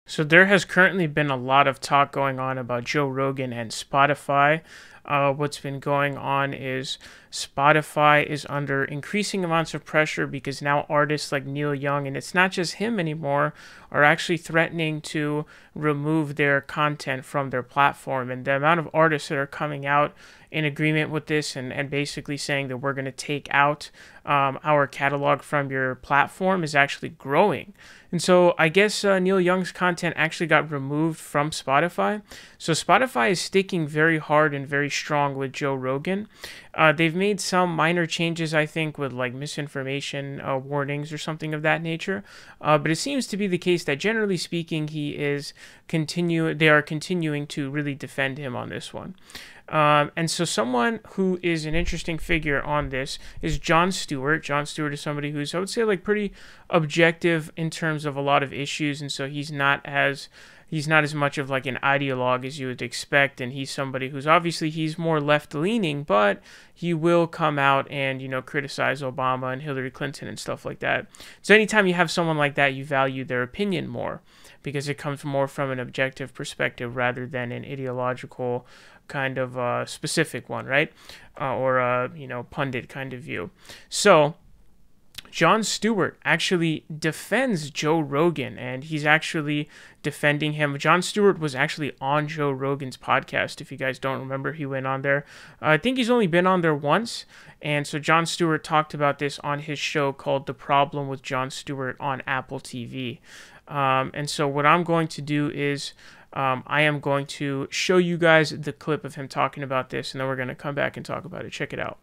So there has currently been a lot of talk going on about Joe Rogan and Spotify. What's been going on is Spotify is under increasing amounts of pressure because now artists like Neil Young, and it's not just him anymore, are actually threatening to remove their content from their platform. And the amount of artists that are coming out in agreement with this and basically saying that we're going to take out our catalog from your platform is actually growing. And so I guess Neil Young's content actually got removed from Spotify. So Spotify is sticking very hard and very strong with Joe Rogan. They've made some minor changes, I think, with like misinformation warnings or something of that nature. But it seems to be the case that generally speaking, they are continuing to really defend him on this one. And so someone who is an interesting figure on this is Jon Stewart. Jon Stewart is somebody who's, I would say, like pretty objective in terms of a lot of issues. And so he's not as much of like an ideologue as you would expect. And he's somebody who's obviously he's more left leaning, but he will come out and, criticize Obama and Hillary Clinton and stuff like that. So anytime you have someone like that, you value their opinion more because it comes more from an objective perspective rather than an ideological kind of specific one, right? Or a, pundit kind of view. So Jon Stewart actually defends Joe Rogan, and he's actually defending him. Jon Stewart was actually on Joe Rogan's podcast. If you guys don't remember, he went on there. I think he's only been on there once. And so Jon Stewart talked about this on his show called The Problem with Jon Stewart on Apple TV. And so what I'm going to do is I am going to show you guys the clip of him talking about this, and then we're going to come back and talk about it. Check it out.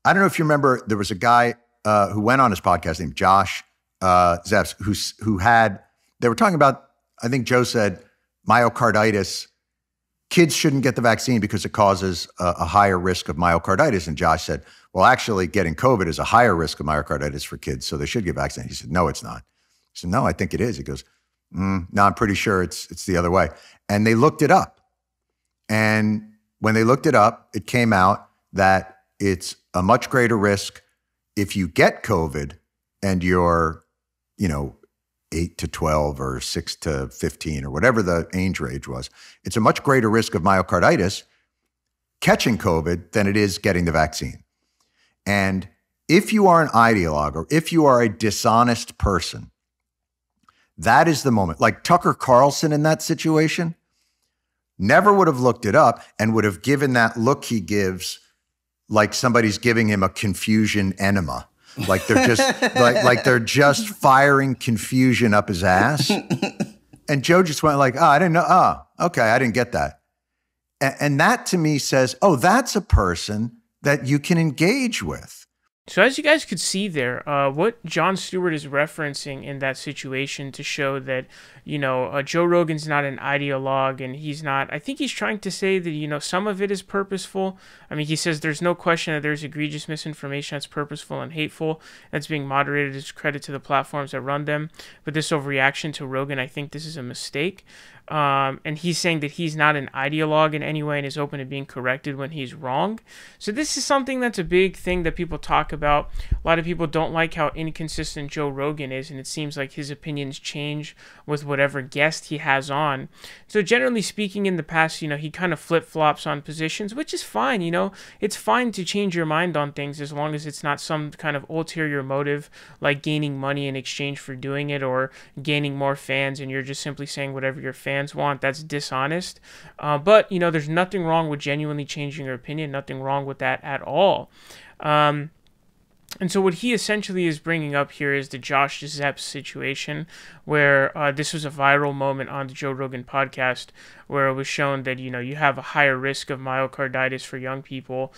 I don't know if you remember, there was a guy who went on his podcast named Josh Zepps, they were talking about, I think Joe said, myocarditis. Kids shouldn't get the vaccine because it causes a higher risk of myocarditis. And Josh said, well, actually getting COVID is a higher risk of myocarditis for kids, so they should get vaccinated. He said, no, it's not. He said, no, I think it is. He goes, no, I'm pretty sure it's the other way. And they looked it up. And when they looked it up, it came out that it's a much greater risk if you get COVID and you're, 8 to 12 or 6 to 15 or whatever the age range was. It's a much greater risk of myocarditis catching COVID than it is getting the vaccine. And if you are an ideologue or if you are a dishonest person, that is the moment. Like Tucker Carlson in that situation never would have looked it up and would have given that look he gives like somebody's giving him a confusion enema. Like they're just like they're just firing confusion up his ass. And Joe just went like, oh, I didn't know. Oh, okay, I didn't get that. And that to me says, oh, that's a person that you can engage with. So as you guys could see there, what Jon Stewart is referencing in that situation to show that, Joe Rogan's not an ideologue and he's not, I think he's trying to say that, some of it is purposeful. I mean, he says there's no question that there's egregious misinformation that's purposeful and hateful that's being moderated as credit to the platforms that run them. But this overreaction to Rogan, I think this is a mistake. And he's saying that he's not an ideologue in any way and is open to being corrected when he's wrong. So this is something that's a big thing that people talk about. A lot of people don't like how inconsistent Joe Rogan is, and it seems like his opinions change with whatever guest he has on. So generally speaking, in the past, he kind of flip-flops on positions, which is fine. It's fine to change your mind on things as long as it's not some kind of ulterior motive like gaining money in exchange for doing it or gaining more fans and you're just simply saying whatever your fans want. That's dishonest. But, there's nothing wrong with genuinely changing your opinion, nothing wrong with that at all. And so what he essentially is bringing up here is the Josh Zepps situation, where this was a viral moment on the Joe Rogan podcast, where it was shown that, you have a higher risk of myocarditis for young people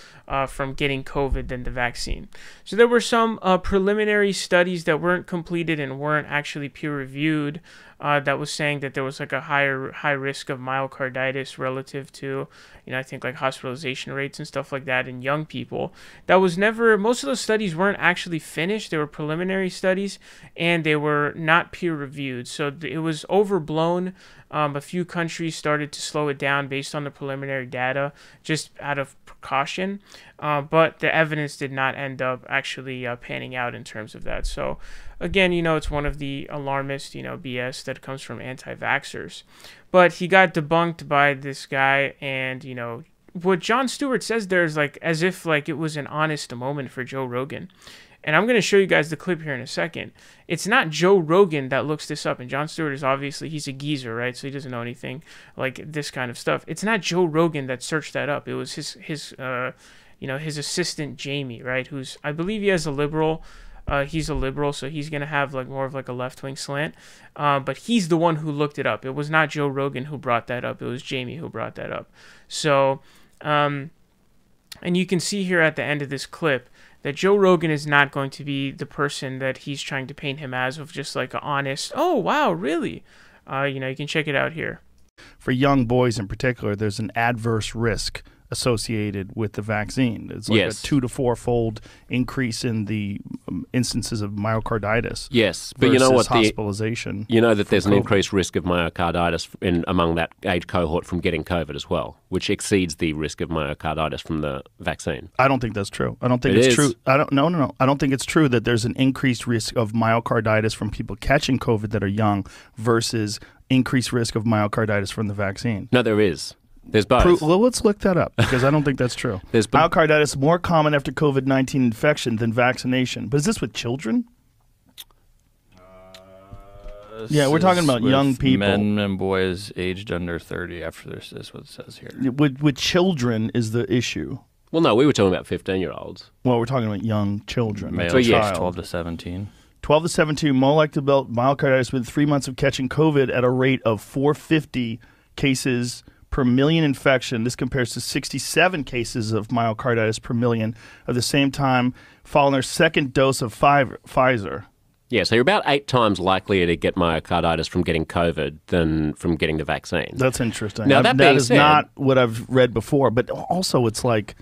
from getting COVID than the vaccine. So there were some preliminary studies that weren't completed and weren't actually peer-reviewed that was saying that there was like a high risk of myocarditis relative to, I think like hospitalization rates and stuff like that in young people. That was never, most of those studies weren't actually finished. They were preliminary studies and they were not peer reviewed. So it was overblown. A few countries started to slow it down based on the preliminary data, just out of precaution. but the evidence did not end up actually panning out in terms of that. So again, it's one of the alarmist, BS that comes from anti-vaxxers. But he got debunked by this guy, and, what Jon Stewart says there is like as if like it was an honest moment for Joe Rogan. And I'm going to show you guys the clip here in a second. It's not Joe Rogan that looks this up. And Jon Stewart is obviously, he's a geezer, right? So he doesn't know anything like this kind of stuff. It's not Joe Rogan that searched that up. It was his assistant, Jamie, right? Who's, I believe he has a liberal. He's a liberal, so he's going to have like more of like a left-wing slant. But he's the one who looked it up. It was not Joe Rogan who brought that up. It was Jamie who brought that up. So, and you can see here at the end of this clip that Joe Rogan is not going to be the person that he's trying to paint him as, of just like an honest, oh, wow, really? You can check it out here. For young boys in particular, there's an adverse risk associated with the vaccine. It's like a 2 to 4-fold increase in the instances of myocarditis. Yes, but you know what? Hospitalization. You know that there's an increased risk of myocarditis among that age cohort from getting COVID as well, which exceeds the risk of myocarditis from the vaccine. I don't think that's true. I don't think it's true. No. I don't think it's true that there's an increased risk of myocarditis from people catching COVID that are young versus increased risk of myocarditis from the vaccine. No, there is. There's both. Well, let's look that up because I don't think that's true. Myocarditis is more common after COVID-19 infection than vaccination. But is this with children? Yeah, we're talking about young people. Men and boys aged under 30 after this is what it says here. With children is the issue. Well, no, we were talking about 15-year-olds. Well, we're talking about young children. Male child. 12 to 17. 12 to 17, more likely to develop myocarditis within 3 months of catching COVID at a rate of 450 cases per million infection. This compares to 67 cases of myocarditis per million at the same time following their second dose of Pfizer. Yeah, so you're about 8 times likelier to get myocarditis from getting COVID than from getting the vaccine. That's interesting. Now, that is not what I've read before, but also it's like,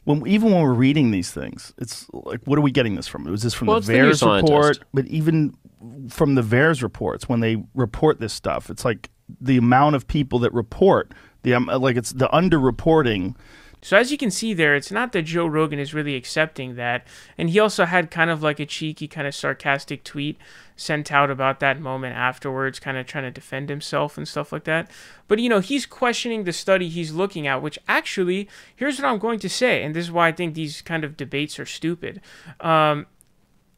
even when we're reading these things, it's like, what are we getting this from? Was this from the VAERS report? But even from the VAERS reports, when they report this stuff, it's like the amount of people that report, it's the underreporting. So as you can see there, it's not that Joe Rogan is really accepting that. And he also had kind of like a cheeky, kind of sarcastic tweet sent out about that moment afterwards, kind of trying to defend himself and stuff like that. But, he's questioning the study he's looking at, which actually, here's what I'm going to say, and this is why I think these kind of debates are stupid.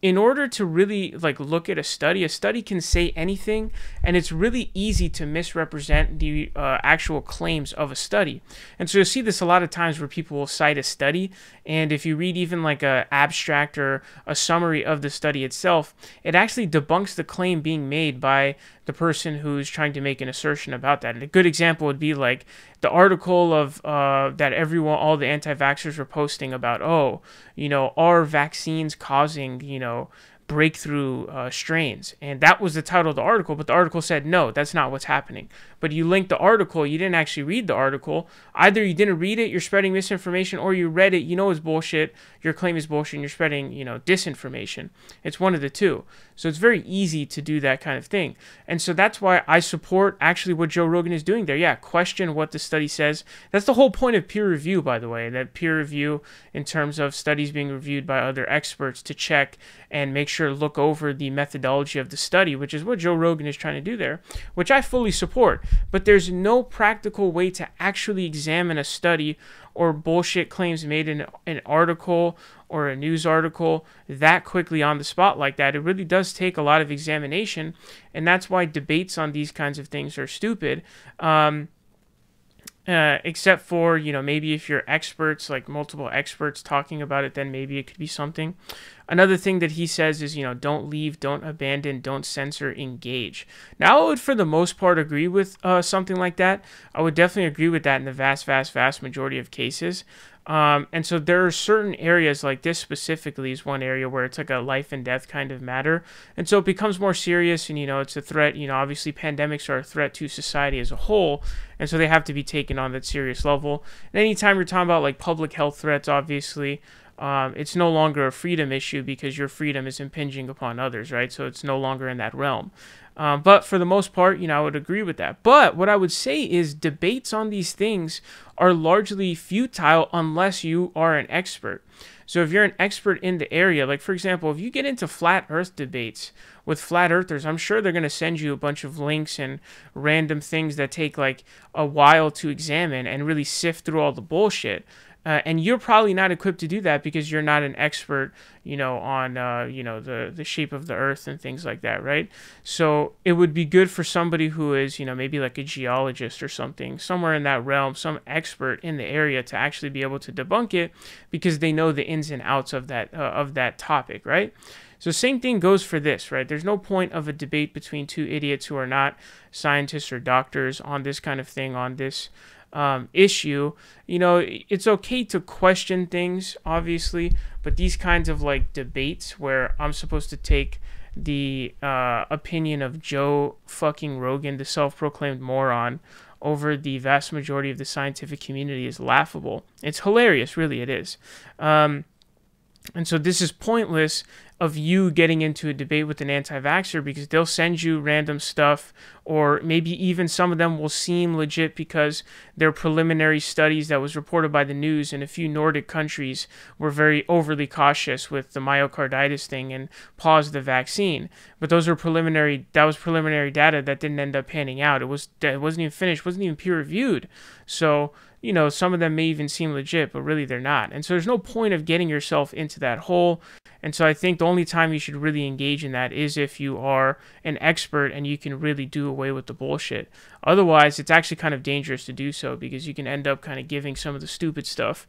In order to really look at a study can say anything, and it's really easy to misrepresent the actual claims of a study. And so you'll see this a lot of times where people will cite a study, and if you read even like a abstract or a summary of the study itself, it actually debunks the claim being made by the person who's trying to make an assertion about that. And a good example would be like the article of that all the anti-vaxxers were posting about, are vaccines causing, breakthrough strains? And that was the title of the article, but the article said, no, that's not what's happening. But you linked the article, you didn't actually read the article. Either you didn't read it, you're spreading misinformation, or you read it, it's bullshit, your claim is bullshit, and you're spreading, disinformation. It's one of the two. So it's very easy to do that kind of thing. And so that's why I support actually what Joe Rogan is doing there. Yeah, question what the study says. That's the whole point of peer review, by the way, that peer review in terms of studies being reviewed by other experts to check and make sure, look over the methodology of the study, which is what Joe Rogan is trying to do there, which I fully support. But there's no practical way to actually examine a study or bullshit claims made in an article or a news article that quickly on the spot like that. It really does take a lot of examination, and that's why debates on these kinds of things are stupid. Except for, maybe if you're experts, like multiple experts talking about it, then maybe it could be something. Another thing that he says is, don't leave, don't abandon, don't censor, engage. Now, I would, for the most part, agree with something like that. I would definitely agree with that in the vast, vast, vast majority of cases. And so there are certain areas, like this specifically is one area where it's like a life and death kind of matter. And so it becomes more serious, and, it's a threat. Obviously pandemics are a threat to society as a whole. And so they have to be taken on that serious level. And anytime you're talking about like public health threats, obviously, it's no longer a freedom issue because your freedom is impinging upon others, right? So it's no longer in that realm. But for the most part, I would agree with that. But what I would say is debates on these things are largely futile unless you are an expert. So if you're an expert in the area, like for example, if you get into flat earth debates with flat earthers, I'm sure they're going to send you a bunch of links and random things that take like a while to examine and really sift through all the bullshit. And you're probably not equipped to do that because you're not an expert, on, the shape of the earth and things like that, right? So it would be good for somebody who is, maybe like a geologist or something, somewhere in that realm, some expert in the area to actually be able to debunk it because they know the ins and outs of that topic, right? So same thing goes for this, right? There's no point of a debate between two idiots who are not scientists or doctors on this kind of thing, on this issue. It's okay to question things, obviously, but these kinds of like debates where I'm supposed to take the opinion of Joe fucking Rogan, the self-proclaimed moron, over the vast majority of the scientific community is laughable. It's hilarious, really, it is. And so this is pointless of you getting into a debate with an anti-vaxxer because they'll send you random stuff, or maybe even some of them will seem legit because they're preliminary studies that was reported by the news, and a few Nordic countries were very overly cautious with the myocarditis thing and paused the vaccine. But that was preliminary data that didn't end up panning out. It wasn't even finished, wasn't even peer reviewed. So some of them may even seem legit, but really they're not. And so there's no point of getting yourself into that hole. And so I think the only time you should really engage in that is if you are an expert and you can really do away with the bullshit. Otherwise, it's actually kind of dangerous to do so because you can end up kind of giving some of the stupid stuff,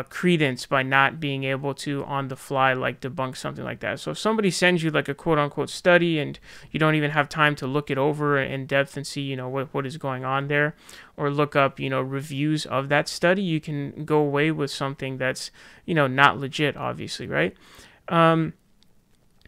credence by not being able to on the fly like debunk something like that. So if somebody sends you like a quote unquote study and you don't even have time to look it over in depth and see what is going on there, or look up reviews of that study, you can go away with something that's not legit, obviously, right?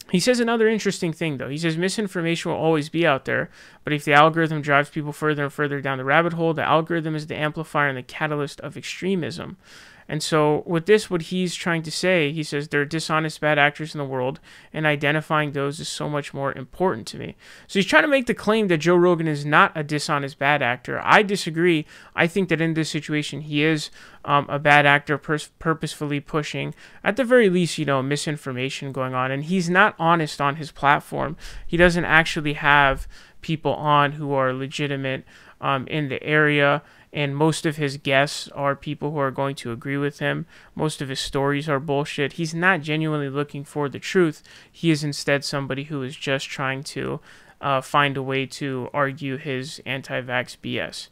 He says another interesting thing, though. He says misinformation will always be out there, but if the algorithm drives people further and further down the rabbit hole, the algorithm is the amplifier and the catalyst of extremism. And so with this, what he's trying to say, he says there are dishonest bad actors in the world, and identifying those is so much more important to me. So he's trying to make the claim that Joe Rogan is not a dishonest bad actor. I disagree. I think that in this situation, he is a bad actor purposefully pushing, at the very least, misinformation going on. And he's not honest on his platform. He doesn't actually have people on who are legitimate in the area. And most of his guests are people who are going to agree with him. Most of his stories are bullshit. He's not genuinely looking for the truth. He is instead somebody who is just trying to find a way to argue his anti-vax BS.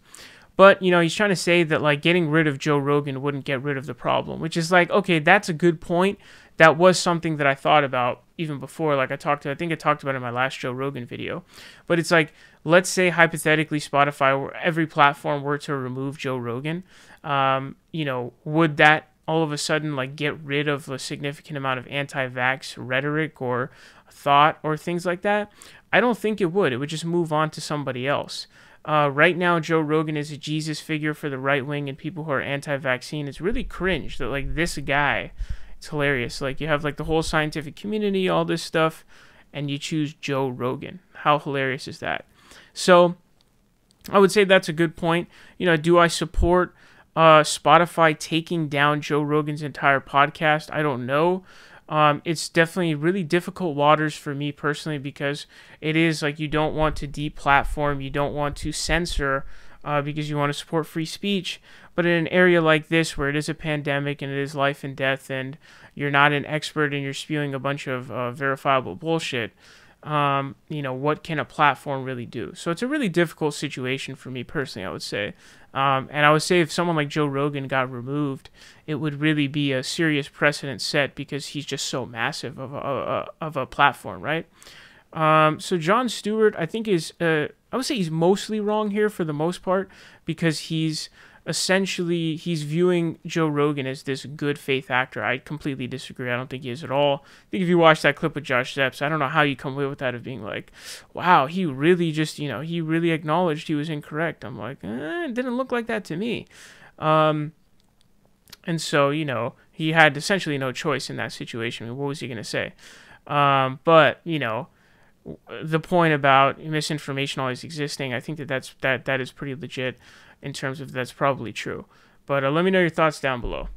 But, he's trying to say that, like, getting rid of Joe Rogan wouldn't get rid of the problem, which is like, okay, that's a good point. That was something that I thought about even before. Like I think I talked about it in my last Joe Rogan video. But it's like, let's say hypothetically Spotify or every platform were to remove Joe Rogan. Would that all of a sudden like get rid of a significant amount of anti-vax rhetoric or thought or things like that? I don't think it would. It would just move on to somebody else. Right now, Joe Rogan is a Jesus figure for the right wing and people who are anti-vaccine. It's really cringe that like this guy, it's hilarious. Like you have like the whole scientific community, all this stuff, and you choose Joe Rogan. How hilarious is that? So I would say that's a good point. Do I support Spotify taking down Joe Rogan's entire podcast? I don't know. It's definitely really difficult waters for me personally because it is like you don't want to deplatform, you don't want to censor because you want to support free speech. But in an area like this where it is a pandemic and it is life and death and you're not an expert and you're spewing a bunch of verifiable bullshit, what can a platform really do? So it's a really difficult situation for me personally, I would say. And I would say if someone like Joe Rogan got removed, it would really be a serious precedent set because he's just so massive of a platform, right? So Jon Stewart, I think I would say he's mostly wrong here for the most part because he's viewing Joe Rogan as this good faith actor. I completely disagree. I don't think he is at all. I think if you watch that clip with Josh Zepps, I don't know how you come away with that of being like, wow, he really just, he really acknowledged he was incorrect. I'm like, it didn't look like that to me. And so, you know, he had essentially no choice in that situation. I mean, what was he going to say? But, you know, the point about misinformation always existing, I think that is pretty legit in terms of that's probably true. But let me know your thoughts down below.